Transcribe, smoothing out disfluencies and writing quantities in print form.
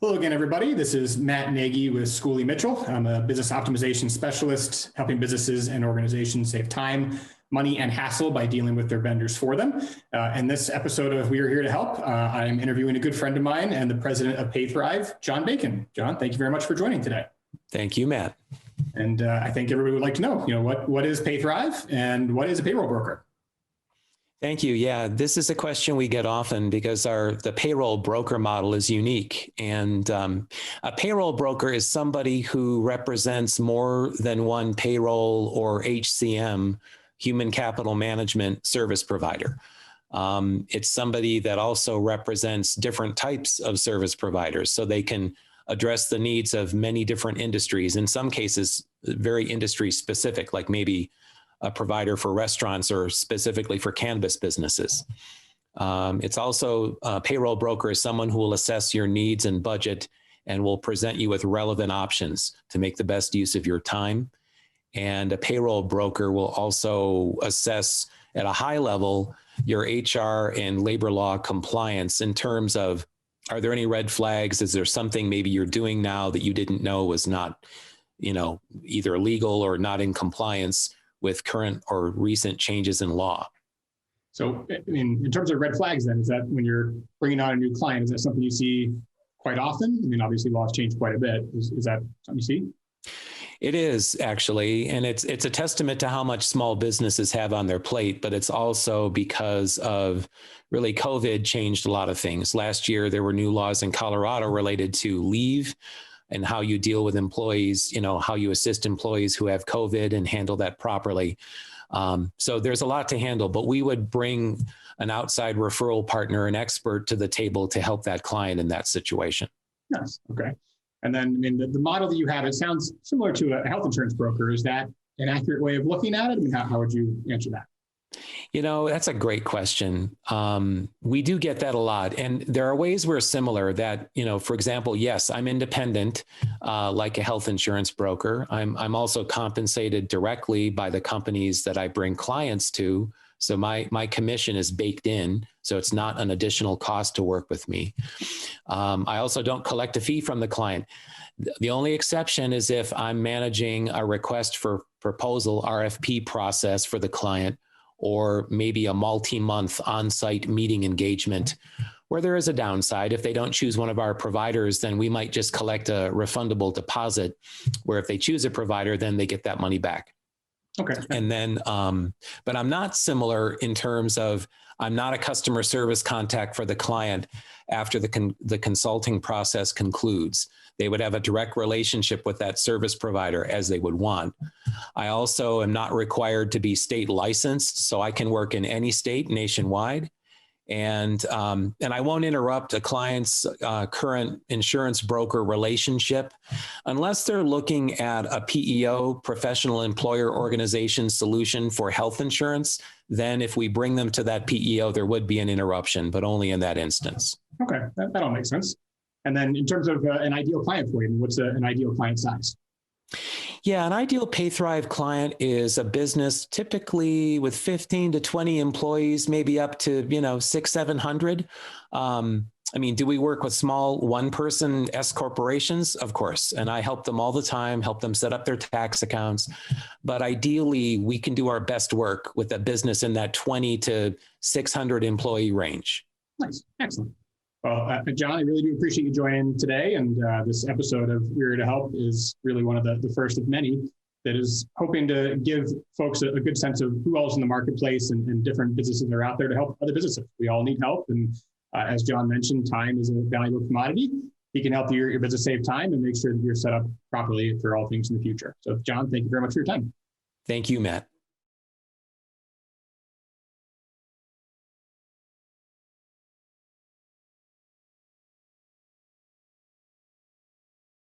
Hello again, everybody. This is Matt Nagy with Schooley Mitchell. I'm a business optimization specialist helping businesses and organizations save time, money, and hassle by dealing with their vendors for them. In this episode of We Are Here to Help, I'm interviewing a good friend of mine and the president of PayThrive, John Bacon. John, thank you very much for joining today. Thank you, Matt. And I think everybody would like to know, what is PayThrive and what is a payroll broker? Thank you. Yeah, this is a question we get often because the payroll broker model is unique. And a payroll broker is somebody who represents more than one payroll or HCM, human capital management service provider. It's somebody that also represents different types of service providers, so they can address the needs of many different industries, in some cases, very industry specific, like maybe a provider for restaurants or specifically for cannabis businesses. It's also a payroll broker is someone who will assess your needs and budget and will present you with relevant options to make the best use of your time. And a payroll broker will also assess at a high level your HR and labor law compliance in terms of, are there any red flags? Is there something maybe you're doing now that you didn't know was not, either legal or not in compliance with current or recent changes in law? So, in terms of red flags, then, is that when you're bringing on a new client, is that something you see quite often? Obviously, laws changed quite a bit. Is that something you see? It is, actually, and it's a testament to how much small businesses have on their plate, but it's also because of really COVID changed a lot of things. Last year, there were new laws in Colorado related to leave and how you deal with employees, how you assist employees who have COVID and handle that properly. So there's a lot to handle, but we would bring an outside referral partner, an expert to the table to help that client in that situation. Yes. Okay. And then, the model that you have, it sounds similar to a health insurance broker. Is that an accurate way of looking at it? How would you answer that? That's a great question. We do get that a lot. And there are ways we're similar that, for example, yes, I'm independent, like a health insurance broker. I'm also compensated directly by the companies that I bring clients to. So my commission is baked in, so it's not an additional cost to work with me. I also don't collect a fee from the client. The only exception is if I'm managing a request for proposal, RFP process for the client, or maybe a multi-month on-site meeting engagement where there is a downside. If they don't choose one of our providers, then we might just collect a refundable deposit, where if they choose a provider, then they get that money back. Okay. And then, but I'm not similar in terms of, I'm not a customer service contact for the client after the consulting process concludes. They would have a direct relationship with that service provider as they would want. I also am not required to be state licensed, so I can work in any state nationwide. And I won't interrupt a client's current insurance broker relationship unless they're looking at a PEO, professional employer organization solution for health insurance. Then if we bring them to that PEO, there would be an interruption, but only in that instance. Okay, that all makes sense. And then in terms of an ideal client for you, what's an ideal client size? Yeah, an ideal PayThrive client is a business typically with 15 to 20 employees, maybe up to, 600-700. Do we work with small one-person S corporations? Of course. And I help them all the time, help them set up their tax accounts. But ideally, we can do our best work with a business in that 20 to 600 employee range. Nice. Excellent. Well, John, I really do appreciate you joining today. And this episode of We're Here to Help is really one of the first of many that is hoping to give folks a good sense of who else in the marketplace and different businesses that are out there to help other businesses. We all need help. And as John mentioned, time is a valuable commodity. He can help your business save time and make sure that you're set up properly for all things in the future. So, John, thank you very much for your time. Thank you, Matt.